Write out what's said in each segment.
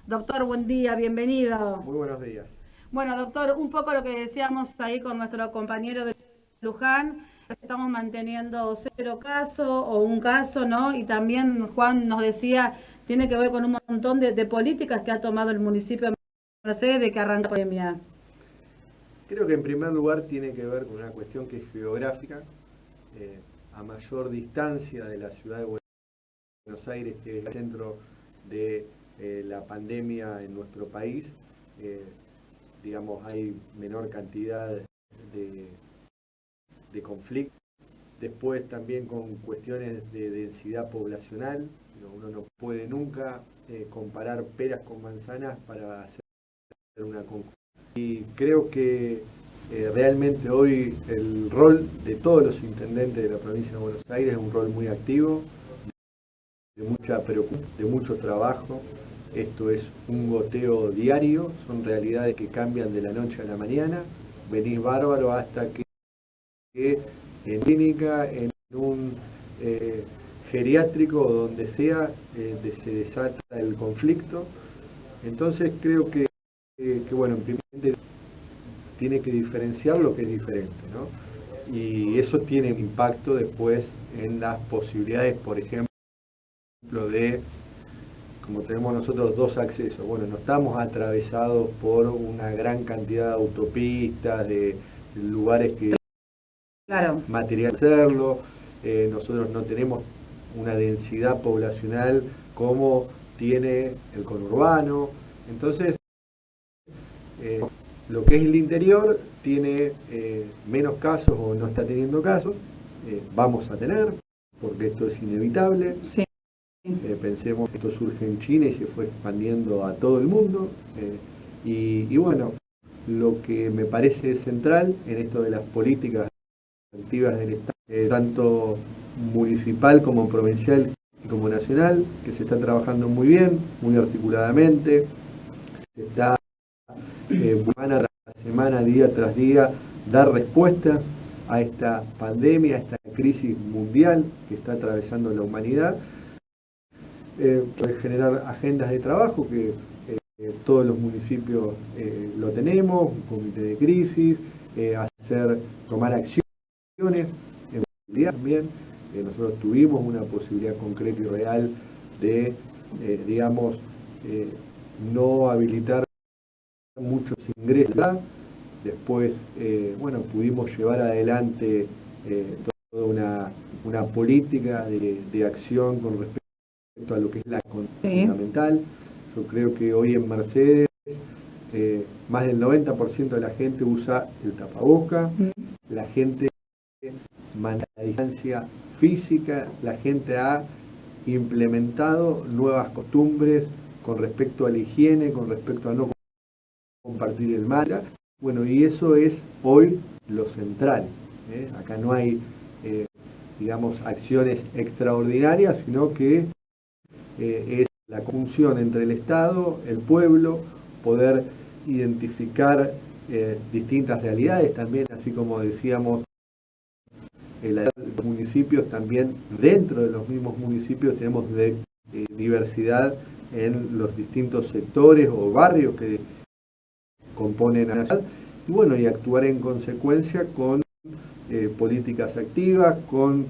Doctor, buen día, bienvenido. Muy buenos días. Bueno, doctor, un poco lo que decíamos ahí con nuestro compañero de Luján, estamos manteniendo cero casos o un caso, ¿no? Y también Juan nos decía, tiene que ver con un montón de políticas que ha tomado el municipio de Mercedes de que arranca la pandemia. Creo que en primer lugar tiene que ver con una cuestión que es geográfica. A mayor distancia de la ciudad de Buenos Aires, que es el centro de la pandemia en nuestro país, eh, digamos, hay menor cantidad de, de conflictos. Después también con cuestiones de densidad poblacional. Uno no puede nunca comparar peras con manzanas para hacer una conclusión. Y creo que realmente hoy el rol de todos los intendentes de la provincia de Buenos Aires es un rol muy activo, de mucha preocupación, de mucho trabajo. Esto es un goteo diario, son realidades que cambian de la noche a la mañana. Venís bárbaro hasta que en clínica, en un geriátrico o donde sea, se desata el conflicto. Entonces creo que bueno, en primer lugar tiene que diferenciar lo que es diferente, ¿no? Y eso tiene impacto después en las posibilidades, por ejemplo, de, como tenemos nosotros dos accesos, bueno, no estamos atravesados por una gran cantidad de autopistas, de lugares que Claro. material hacerlo, nosotros no tenemos una densidad poblacional como tiene el conurbano, entonces eh, lo que es el interior tiene menos casos o no está teniendo casos, vamos a tener, porque esto es inevitable. Sí. Pensemos que esto surge en China y se fue expandiendo a todo el mundo. Y bueno, lo que me parece central en esto de las políticas activas del Estado, tanto municipal como provincial y como nacional, que se está trabajando muy bien, muy articuladamente, se está semana tras semana, día tras día, dar respuesta a esta pandemia, a esta crisis mundial que está atravesando la humanidad, generar agendas de trabajo que todos los municipios lo tenemos, un comité de crisis, tomar acciones, en realidad también nosotros tuvimos una posibilidad concreta y real de, digamos, no habilitar muchos ingresos. Después, bueno, pudimos llevar adelante toda una política de acción con respecto a lo que es la economía fundamental. Yo creo que hoy en Mercedes más del 90% de la gente usa el tapaboca, la gente mantiene la distancia física, la gente ha implementado nuevas costumbres con respecto a la higiene, con respecto a no compartir el mate. Bueno, y eso es hoy lo central. Acá no hay, digamos, acciones extraordinarias, sino que es la conjunción entre el Estado, el pueblo, poder identificar distintas realidades también, así como decíamos, los municipios también, dentro de los mismos municipios tenemos diversidad en los distintos sectores o barrios que componen a la ciudad, y bueno, y actuar en consecuencia con políticas activas, con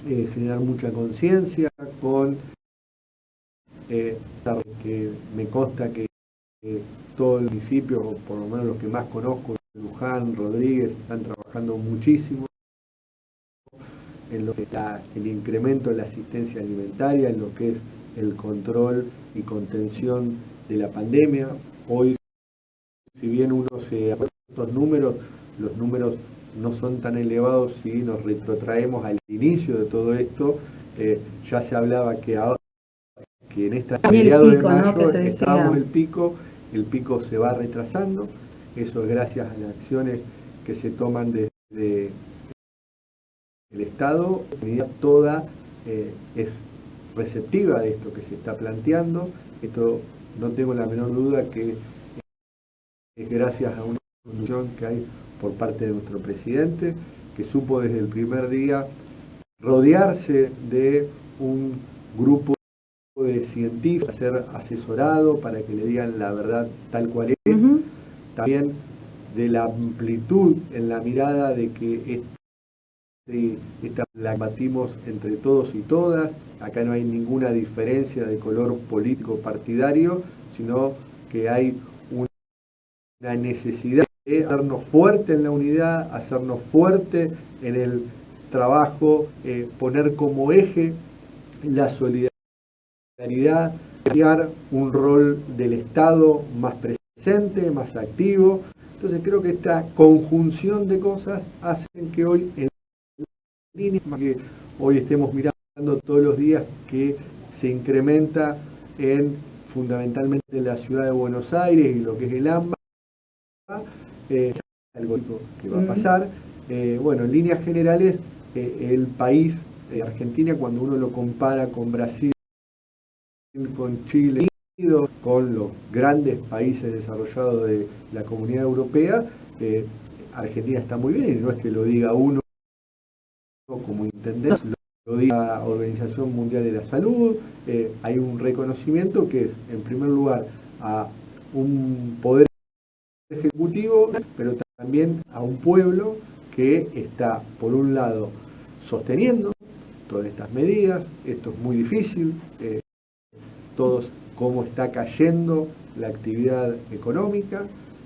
generar mucha conciencia, con que me consta que todo el municipio, o por lo menos los que más conozco, Luján, Rodríguez, están trabajando muchísimo en lo que está el incremento de la asistencia alimentaria, en lo que es el control y contención de la pandemia. Hoy, si bien uno se acuerda de estos números, los números no son tan elevados si nos retrotraemos al inicio de todo esto. Ya se hablaba que ahora, que en esta mediados de mayo, ¿no?, estábamos el pico se va retrasando, eso es gracias a las acciones que se toman desde el Estado. La comunidad toda es receptiva de esto que se está planteando. Esto no tengo la menor duda que es gracias a una conducción que hay por parte de nuestro presidente, que supo desde el primer día rodearse de un grupo de científico, ser asesorado para que le digan la verdad tal cual es. También de la amplitud en la mirada de que esta la batimos entre todos y todas. Acá no hay ninguna diferencia de color político partidario, sino que hay una necesidad de hacernos fuerte en la unidad, hacernos fuerte en el trabajo, poner como eje la solidaridad, crear un rol del Estado más presente, más activo. Entonces creo que esta conjunción de cosas hacen que hoy en línea, que hoy estemos mirando todos los días que se incrementa en fundamentalmente la ciudad de Buenos Aires y lo que es el AMBA, algo que va a pasar. Bueno, en líneas generales, el país, Argentina, cuando uno lo compara con Brasil, con Chile, con los grandes países desarrollados de la Comunidad Europea, Argentina está muy bien, y no es que lo diga uno como intendente, lo diga la Organización Mundial de la Salud. Hay un reconocimiento que es, en primer lugar, a un poder ejecutivo, pero también a un pueblo que está, por un lado, sosteniendo todas estas medidas. Esto es muy difícil, todos cómo está cayendo la actividad económica,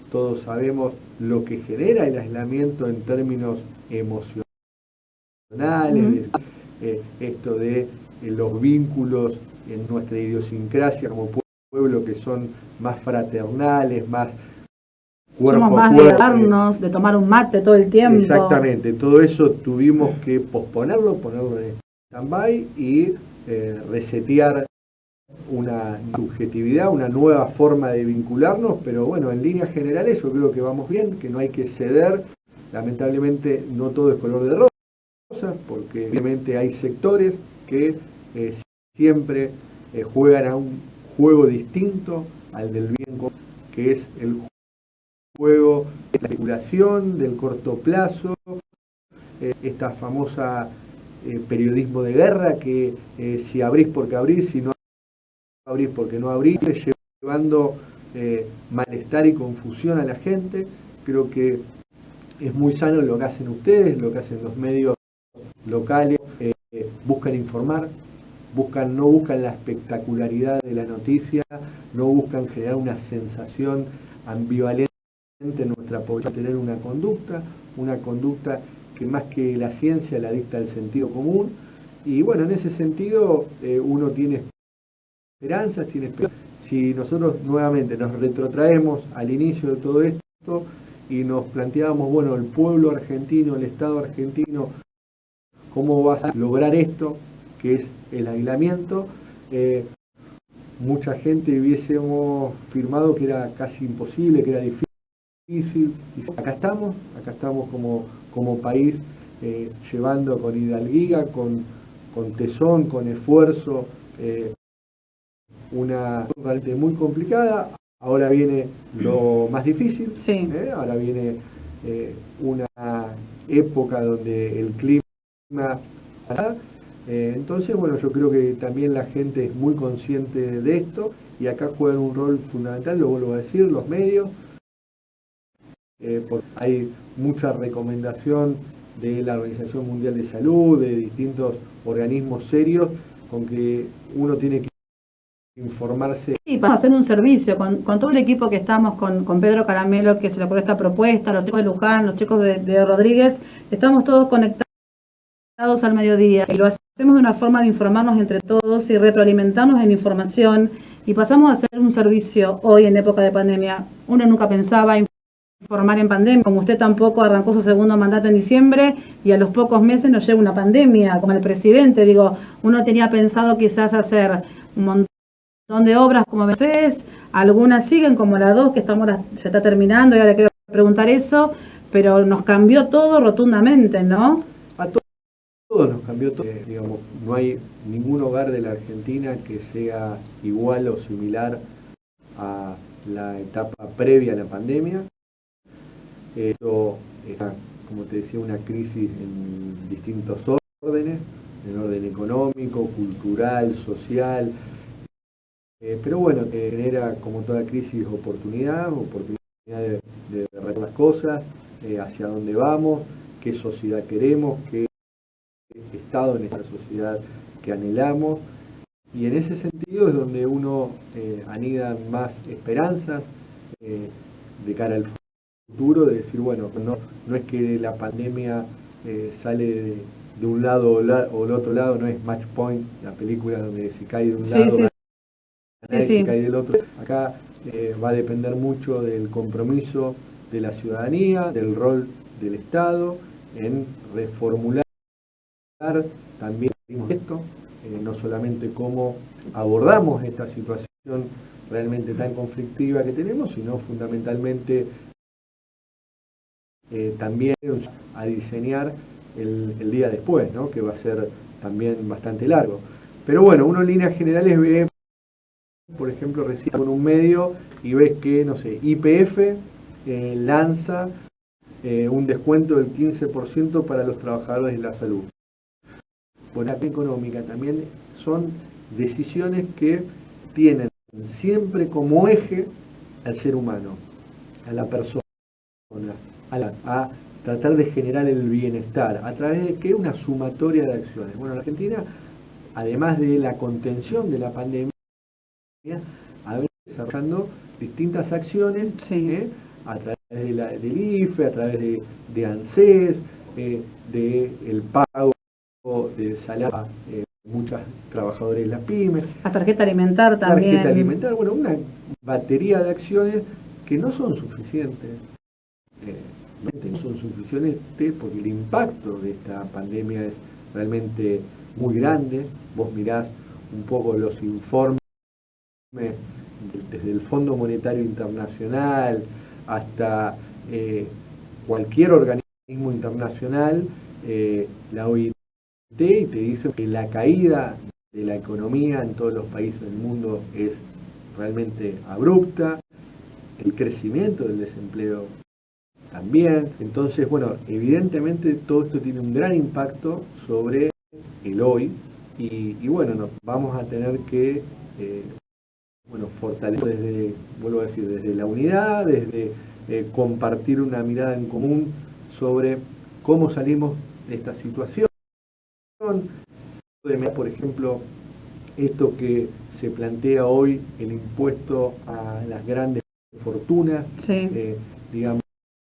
todos sabemos lo que genera el aislamiento en términos emocionales, esto de los vínculos en nuestra idiosincrasia como pueblo, que son más fraternales, más cuerpo somos más de darnos, de tomar un mate todo el tiempo. Exactamente, todo eso tuvimos que posponerlo, ponerlo en stand-by y resetear una subjetividad, una nueva forma de vincularnos, pero bueno, en líneas generales yo creo que vamos bien, que no hay que ceder. Lamentablemente no todo es color de rosa, porque obviamente hay sectores que siempre juegan a un juego distinto al del bien común, que es el juego de la especulación, del corto plazo, esta famosa periodismo de guerra, que si abrís porque abrís, si no abrís porque no abrís, llevando malestar y confusión a la gente. Creo que es muy sano lo que hacen ustedes, lo que hacen los medios locales, buscan informar, no buscan la espectacularidad de la noticia, no buscan generar una sensación ambivalente en nuestra población, tener una conducta que más que la ciencia la dicta el sentido común. Y bueno, en ese sentido uno tiene esperanzas. Si nosotros nuevamente nos retrotraemos al inicio de todo esto y nos planteamos, bueno, el pueblo argentino, el Estado argentino, ¿cómo va a lograr esto, que es el aislamiento? Mucha gente hubiésemos firmado que era casi imposible, que era difícil. Y acá estamos como país, llevando con hidalguía, con tesón, con esfuerzo, una realmente muy complicada. Ahora viene lo más difícil, sí. Ahora viene una época donde el clima... entonces, bueno, yo creo que también la gente es muy consciente de esto, y acá juegan un rol fundamental, lo vuelvo a decir, los medios. Porque hay mucha recomendación de la Organización Mundial de Salud, de distintos organismos serios, con que uno tiene que informarse. Y para hacer un servicio con todo el equipo que estamos, con Pedro Caramelo, que se le ocurrió esta propuesta, los chicos de Luján, los chicos de Rodríguez, estamos todos conectados al mediodía, y lo hacemos de una forma de informarnos entre todos y retroalimentarnos en información, y pasamos a hacer un servicio hoy en época de pandemia. Uno nunca pensaba informar en pandemia, como usted tampoco arrancó su segundo mandato en diciembre y a los pocos meses nos llega una pandemia, como el presidente. Digo, uno tenía pensado quizás hacer un montón de obras como veces, algunas siguen como la 2 que se está terminando, y ahora quiero preguntar eso, pero nos cambió todo rotundamente, ¿no? A todos nos cambió todo. Digamos, no hay ningún hogar de la Argentina que sea igual o similar a la etapa previa a la pandemia. Esto está, como te decía, una crisis en distintos órdenes, en orden económico, cultural, social, Pero bueno, genera como toda crisis oportunidad de ver las cosas, hacia dónde vamos, qué sociedad queremos, qué estado en esta sociedad que anhelamos. Y en ese sentido es donde uno anida más esperanzas de cara al futuro, de decir, bueno, no es que la pandemia sale de un lado o el otro lado, no es Match Point, la película donde se cae de un lado, se cae del otro. Acá va a depender mucho del compromiso de la ciudadanía, del rol del Estado, en reformular también esto, no solamente cómo abordamos esta situación realmente tan conflictiva que tenemos, sino fundamentalmente también a diseñar el día después, ¿no? Que va a ser también bastante largo. Pero bueno, uno en líneas generales ve, por ejemplo, recién con un medio y ves que, no sé, YPF lanza un descuento del 15% para los trabajadores de la salud. Bueno, la económica también son decisiones que tienen siempre como eje al ser humano, a la persona, a tratar de generar el bienestar. ¿A través de qué? Una sumatoria de acciones. Bueno, en Argentina, además de la contención de la pandemia, ha venido desarrollando distintas acciones a través del IFE, a través de ANSES, del pago de salario a muchos trabajadores de las pymes. La tarjeta alimentar también. Tarjeta alimentar, bueno, una batería de acciones que no son suficientes. No son suficientes porque el impacto de esta pandemia es realmente muy grande. Vos mirás un poco los informes desde el Fondo Monetario Internacional hasta cualquier organismo internacional, la OIT, y te dice que la caída de la economía en todos los países del mundo es realmente abrupta, el crecimiento del desempleo también. Entonces, bueno, evidentemente todo esto tiene un gran impacto sobre el hoy y bueno, nos vamos a tener que fortalecer desde la unidad, desde compartir una mirada en común sobre cómo salimos de esta situación. Por ejemplo, esto que se plantea hoy, el impuesto a las grandes fortunas, digamos,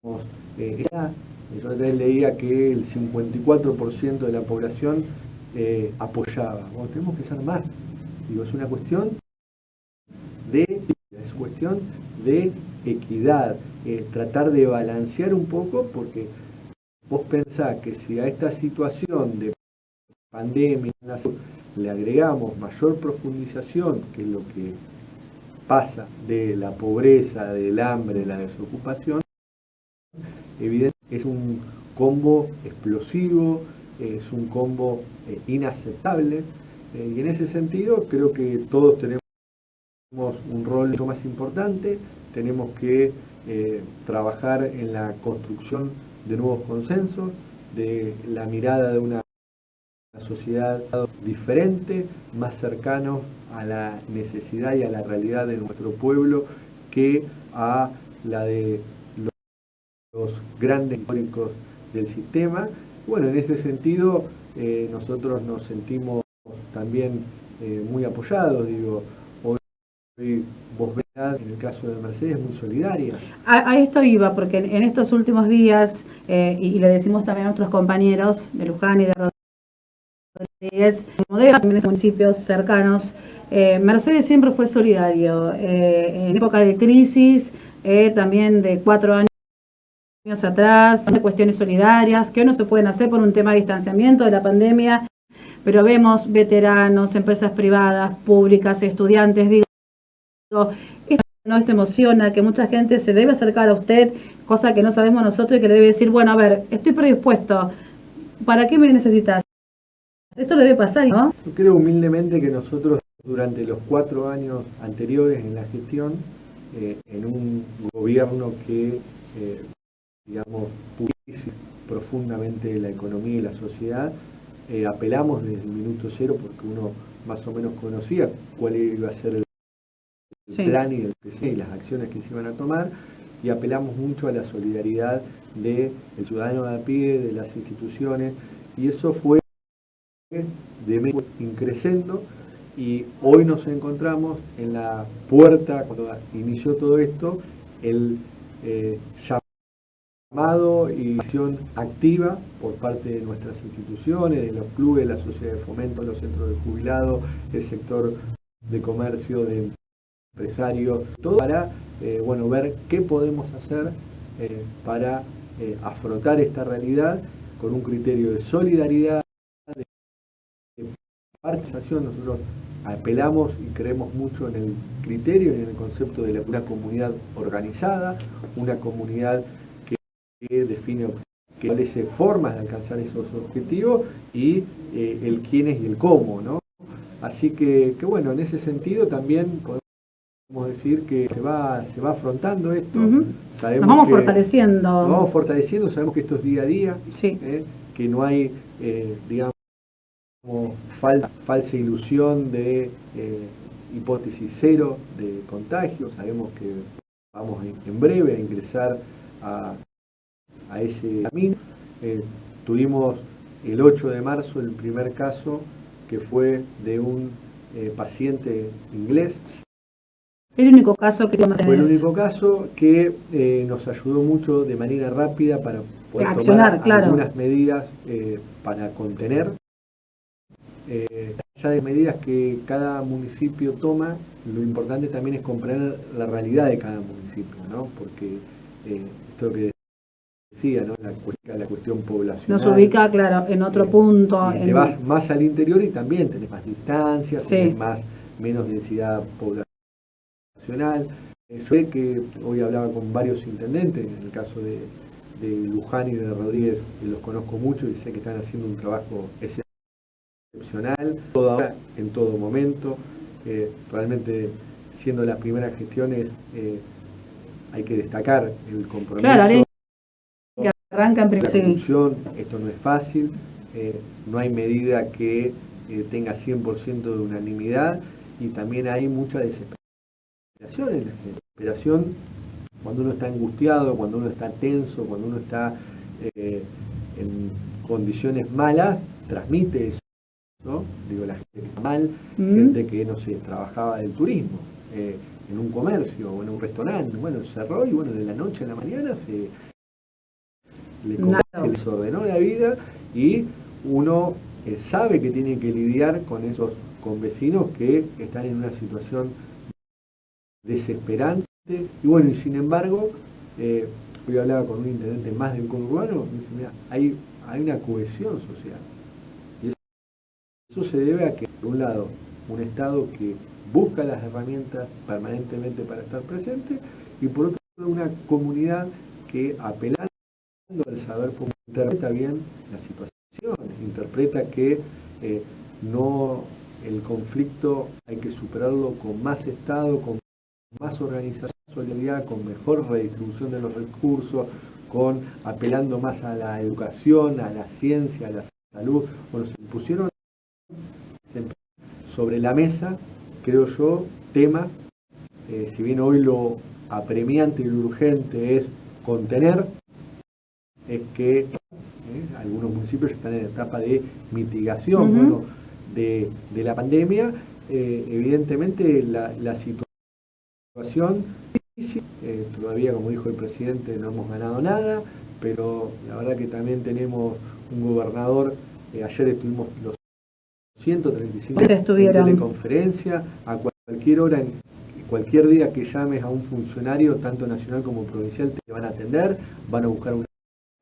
yo otra vez leía que el 54% de la población apoyaba. Bueno, tenemos que ser más. Digo, es una cuestión de equidad, tratar de balancear un poco, porque vos pensás que si a esta situación de pandemia le agregamos mayor profundización, que es lo que pasa de la pobreza, del hambre, de la desocupación, evidentemente es un combo explosivo, es un combo inaceptable, y en ese sentido creo que todos tenemos un rol mucho más importante, tenemos que trabajar en la construcción de nuevos consensos, de la mirada de una sociedad diferente, más cercano a la necesidad y a la realidad de nuestro pueblo que a la de los grandes históricos del sistema. Bueno, en ese sentido nosotros nos sentimos también muy apoyados, digo, hoy vos ves en el caso de Mercedes muy solidaria. A esto iba, porque en estos últimos días, y le decimos también a nuestros compañeros de Luján y de Rodríguez, también en municipios cercanos, Mercedes siempre fue solidario, en época de crisis, también de 4 años atrás, de cuestiones solidarias, que hoy no se pueden hacer por un tema de distanciamiento de la pandemia, pero vemos veteranos, empresas privadas, públicas, estudiantes, digo, esto emociona, que mucha gente se debe acercar a usted, cosa que no sabemos nosotros, y que le debe decir, bueno, a ver, estoy predispuesto, ¿para qué me necesitas? Esto le debe pasar, ¿no? Yo creo humildemente que nosotros durante los 4 años anteriores en la gestión, en un gobierno que, digamos, puso profundamente la economía y la sociedad, apelamos desde el minuto cero porque uno más o menos conocía cuál iba a ser el Sí. plan y el PC y las acciones que se iban a tomar, y apelamos mucho a la solidaridad del ciudadano de a pie, de las instituciones, y eso fue de medio increciendo, y hoy nos encontramos en la puerta, cuando inició todo esto, el llamado y acción activa por parte de nuestras instituciones, de los clubes, la sociedad de fomento, los centros de jubilados, el sector de comercio, de empresarios, todo para ver qué podemos hacer para afrontar esta realidad con un criterio de solidaridad, de participación. Nosotros apelamos y creemos mucho en el criterio y en el concepto de una comunidad organizada, una comunidad que define, que establece formas de alcanzar esos objetivos y el quiénes y el cómo, ¿no? Así que bueno, en ese sentido también podemos decir que se va afrontando esto. Sabemos nos vamos fortaleciendo, sabemos que esto es día a día, sí. Que no hay, digamos, falsa ilusión de hipótesis cero de contagio. Sabemos que vamos en breve a ingresar a ese camino. Tuvimos el 8 de marzo el primer caso, que fue de un paciente inglés. El único caso que fue el único caso que nos ayudó mucho de manera rápida para poder accionar, tomar algunas medidas para contener. Ya de medidas que cada municipio toma, lo importante también es comprender la realidad de cada municipio, ¿no? Porque esto que decía, ¿no? La cuestión poblacional. Nos ubica, claro, en otro punto. Te vas más al interior y también tenés más distancias, sí. Tenés menos densidad poblacional. Yo sé que hoy hablaba con varios intendentes, en el caso de Luján y de Rodríguez, que los conozco mucho y sé que están haciendo un trabajo excepcional, toda hora, en todo momento. Realmente, siendo las primeras gestiones, hay que destacar el compromiso. Claro, que arranca en la conducción, esto no es fácil, no hay medida que tenga 100% de unanimidad, y también hay mucha desesperación. En la desesperación, cuando uno está angustiado, cuando uno está tenso, cuando uno está en condiciones malas, transmite eso, ¿no? Digo, la gente que está mal, gente que, no sé, trabajaba del turismo, en un comercio o en un restaurante, bueno, cerró y bueno, de la noche a la mañana se les ordenó la vida, y uno sabe que tiene que lidiar con vecinos que están en una situación desesperante, y bueno, y sin embargo, hoy hablaba con un intendente más del conurbano, me dice, mira, hay una cohesión social, y eso se debe a que, por un lado, un Estado que busca las herramientas permanentemente para estar presente, y por otro lado, una comunidad que, apelando al saber público, interpreta bien la situación, interpreta que no, el conflicto hay que superarlo con más Estado, con más organización, solidaridad, con mejor redistribución de los recursos, apelando más a la educación, a la ciencia, a la salud. Bueno, se pusieron sobre la mesa, creo yo, temas, si bien hoy lo apremiante y lo urgente es contener, es que algunos municipios ya están en etapa de mitigación de la pandemia. Evidentemente la situación todavía, como dijo el presidente, no hemos ganado nada, pero la verdad que también tenemos un gobernador. Ayer estuvimos los 135 en teleconferencia, a cualquier hora, cualquier día que llames a un funcionario, tanto nacional como provincial, te van a atender, van a buscar una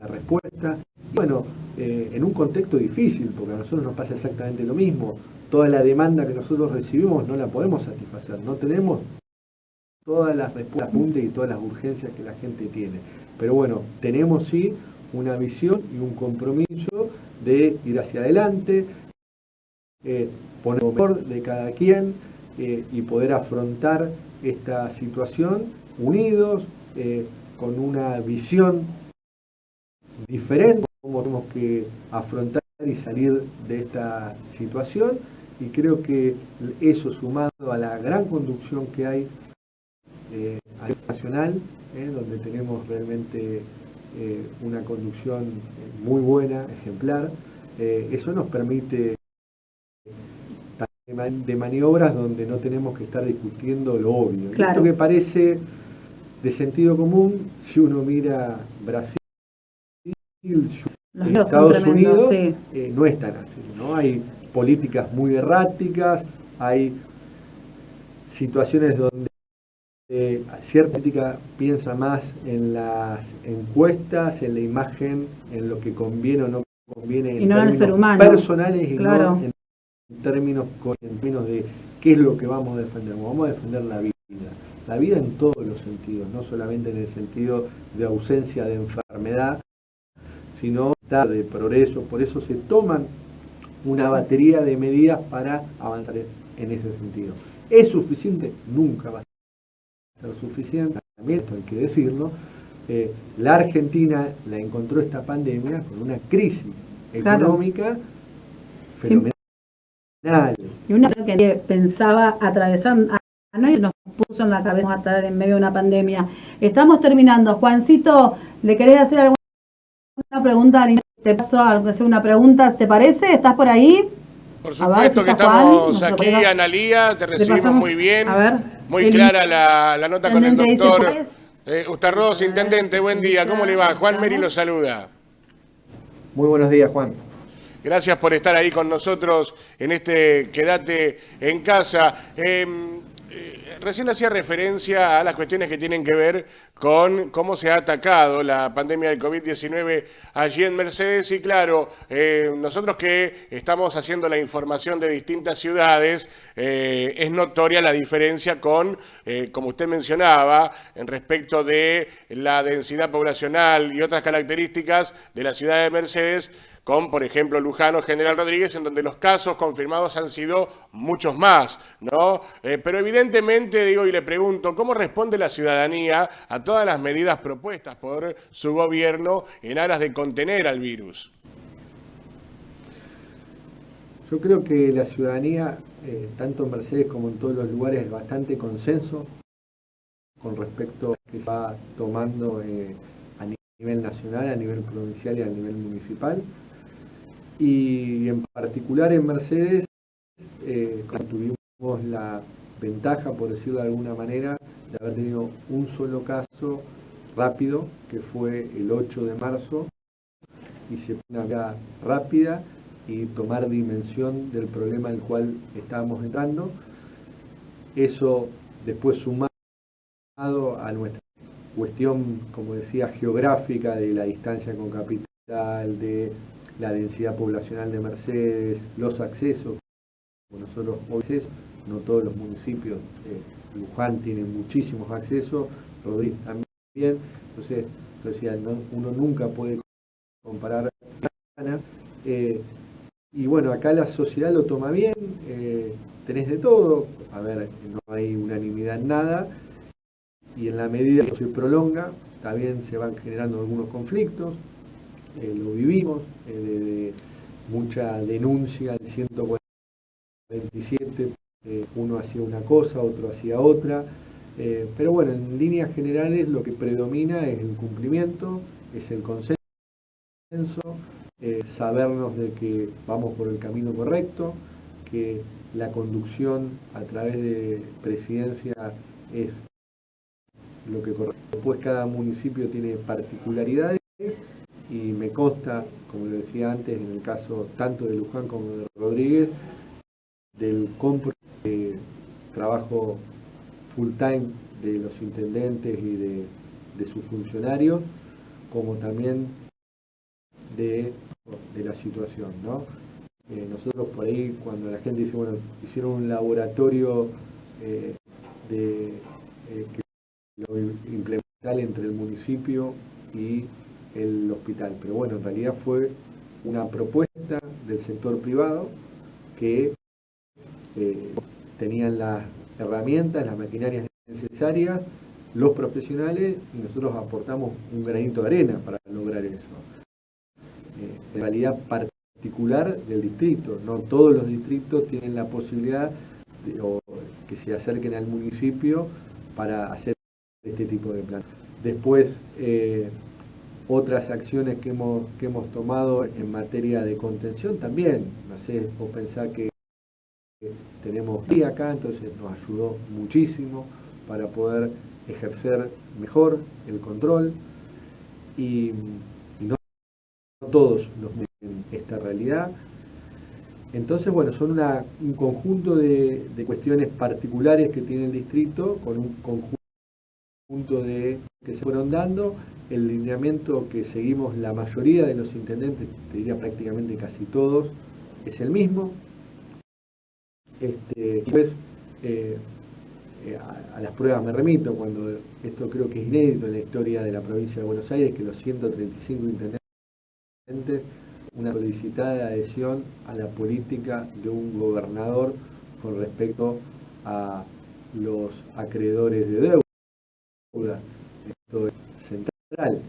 respuesta. Y bueno, en un contexto difícil, porque a nosotros nos pasa exactamente lo mismo. Toda la demanda que nosotros recibimos no la podemos satisfacer, no tenemos todas las respuestas apuntes y todas las urgencias que la gente tiene. Pero bueno, tenemos sí una visión y un compromiso de ir hacia adelante, poner lo mejor de cada quien y poder afrontar esta situación unidos, con una visión diferente, cómo tenemos que afrontar y salir de esta situación, y creo que eso, sumado a la gran conducción que hay a nivel nacional, donde tenemos realmente una conducción muy buena, ejemplar. Eso nos permite de maniobras donde no tenemos que estar discutiendo lo obvio. Claro. Esto que parece de sentido común, si uno mira Brasil, Estados Unidos, sí. No es tan así, ¿no? Hay políticas muy erráticas, hay situaciones donde cierta política piensa más en las encuestas, en la imagen, en lo que conviene o no conviene en términos ser humano. Personales y claro. no en términos de qué es lo que vamos a defender. Vamos a defender la vida en todos los sentidos, no solamente en el sentido de ausencia de enfermedad, sino de progreso. Por eso se toman una batería de medidas para avanzar en ese sentido. ¿Es suficiente? Nunca va a ser suficiente, también esto hay que decirlo. La Argentina la encontró esta pandemia con una crisis económica fenomenal. Y una que pensaba atravesar, a nadie nos puso en la cabeza estar en medio de una pandemia. Estamos terminando. Juancito, ¿le querés hacer alguna pregunta? ¿Te paso a hacer una pregunta? ¿Te parece? ¿Estás por ahí? Por supuesto que estamos Juan, aquí, Analía, te recibimos muy bien. A ver, muy clara la nota con el doctor Ustarroz, intendente, buen día, ¿cómo le va? Juan Meri lo saluda. Muy buenos días, Juan. Gracias por estar ahí con nosotros en este Quédate en Casa. Recién hacía referencia a las cuestiones que tienen que ver con cómo se ha atacado la pandemia del COVID-19 allí en Mercedes. Y claro, nosotros que estamos haciendo la información de distintas ciudades, es notoria la diferencia con, como usted mencionaba, en respecto de la densidad poblacional y otras características de la ciudad de Mercedes, con, por ejemplo, Luján o General Rodríguez, en donde los casos confirmados han sido muchos más, ¿no? Pero evidentemente, digo, y le pregunto, ¿cómo responde la ciudadanía a todas las medidas propuestas por su gobierno en aras de contener al virus? Yo creo que la ciudadanía, tanto en Mercedes como en todos los lugares, es bastante consenso con respecto a lo que se va tomando a nivel nacional, a nivel provincial y a nivel municipal. Y en particular en Mercedes tuvimos la ventaja, por decirlo de alguna manera, de haber tenido un solo caso rápido, que fue el 8 de marzo, y se fue una vía rápida y tomar dimensión del problema al cual estábamos entrando. Eso después sumado a nuestra cuestión, como decía, geográfica de la distancia con capital, de la densidad poblacional de Mercedes, los accesos, como nosotros hoy no todos los municipios, Luján tiene muchísimos accesos, Rodríguez también, entonces decía, uno nunca puede comparar. Y bueno, acá la sociedad lo toma bien, tenés de todo, a ver, no hay unanimidad en nada, y en la medida que se prolonga, también se van generando algunos conflictos. Lo vivimos, de mucha denuncia al 147, uno hacía una cosa, otro hacía otra, pero bueno, en líneas generales lo que predomina es el cumplimiento, es el consenso, sabernos de que vamos por el camino correcto, que la conducción a través de presidencia es lo que corresponde. Después cada municipio tiene particularidades. Y me consta, como le decía antes, en el caso tanto de Luján como de Rodríguez, del trabajo full time de los intendentes y de sus funcionarios, como también de la situación, ¿no? Nosotros por ahí, cuando la gente dice, bueno, hicieron un laboratorio que lo implemental entre el municipio y el hospital, pero bueno, en realidad fue una propuesta del sector privado que tenían las herramientas, las maquinarias necesarias, los profesionales, y nosotros aportamos un granito de arena para lograr eso. En realidad particular del distrito, no todos los distritos tienen la posibilidad o que se acerquen al municipio para hacer este tipo de plan. Después, otras acciones que hemos tomado en materia de contención también. No sé, vos pensás que tenemos día acá, entonces nos ayudó muchísimo para poder ejercer mejor el control y no todos nos meten esta realidad. Entonces, bueno, son un conjunto de cuestiones particulares que tiene el distrito con un conjunto de que se fueron dando, el lineamiento que seguimos la mayoría de los intendentes, te diría prácticamente casi todos, es el mismo. Después, a las pruebas me remito, cuando esto creo que es inédito en la historia de la provincia de Buenos Aires, que los 135 intendentes, una solicitada adhesión a la política de un gobernador con respecto a los acreedores de deuda. Esto es central.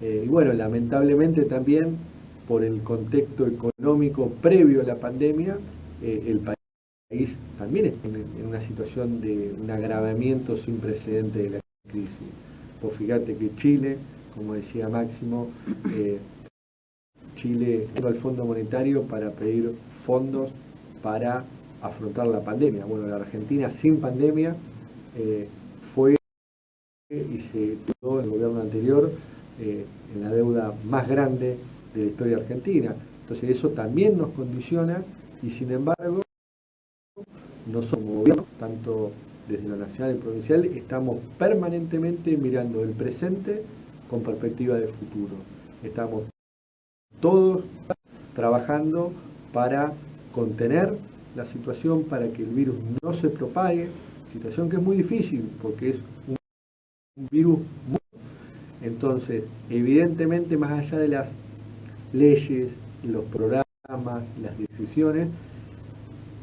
Y bueno, lamentablemente también por el contexto económico previo a la pandemia, el país también está en una situación de un agravamiento sin precedente de la crisis. Vos fíjate que Chile, como decía Máximo, Chile fue al Fondo Monetario para pedir fondos para afrontar la pandemia. Bueno, la Argentina sin pandemia fue y se quedó en el gobierno anterior en la deuda más grande de la historia argentina. Entonces eso también nos condiciona y sin embargo nosotros como gobierno, tanto desde lo nacional y provincial, estamos permanentemente mirando el presente con perspectiva de futuro. Estamos todos trabajando para contener la situación, para que el virus no se propague, situación que es muy difícil porque es un virus muy... Entonces, evidentemente, más allá de las leyes, los programas, las decisiones,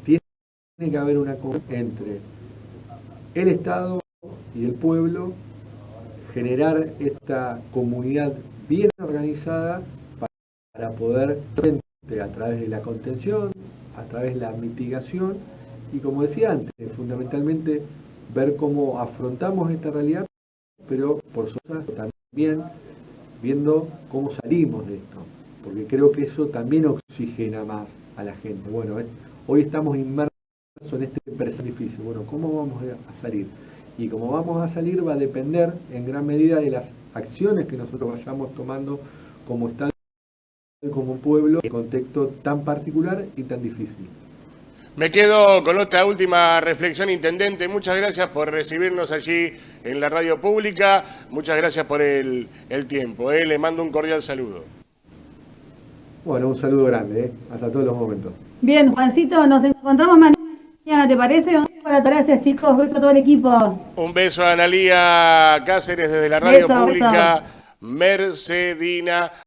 tiene que haber una comunicación entre el Estado y el pueblo, generar esta comunidad bien organizada para poder, a través de la contención, a través de la mitigación y, como decía antes, fundamentalmente ver cómo afrontamos esta realidad, pero por supuesto también viendo cómo salimos de esto, porque creo que eso también oxigena más a la gente. Bueno, hoy estamos inmersos en este presente difícil. Bueno, ¿cómo vamos a salir? Y como vamos a salir va a depender en gran medida de las acciones que nosotros vayamos tomando como Estado, como pueblo, en un contexto tan particular y tan difícil. Me quedo con esta última reflexión, intendente. Muchas gracias por recibirnos allí en la radio pública. Muchas gracias por el tiempo. Le mando un cordial saludo. Bueno, un saludo grande, hasta todos los momentos. Bien, Juancito, nos encontramos mañana, ¿te parece? Gracias, chicos. Beso a todo el equipo. Un beso a Analía Cáceres desde la radio pública Mercedina.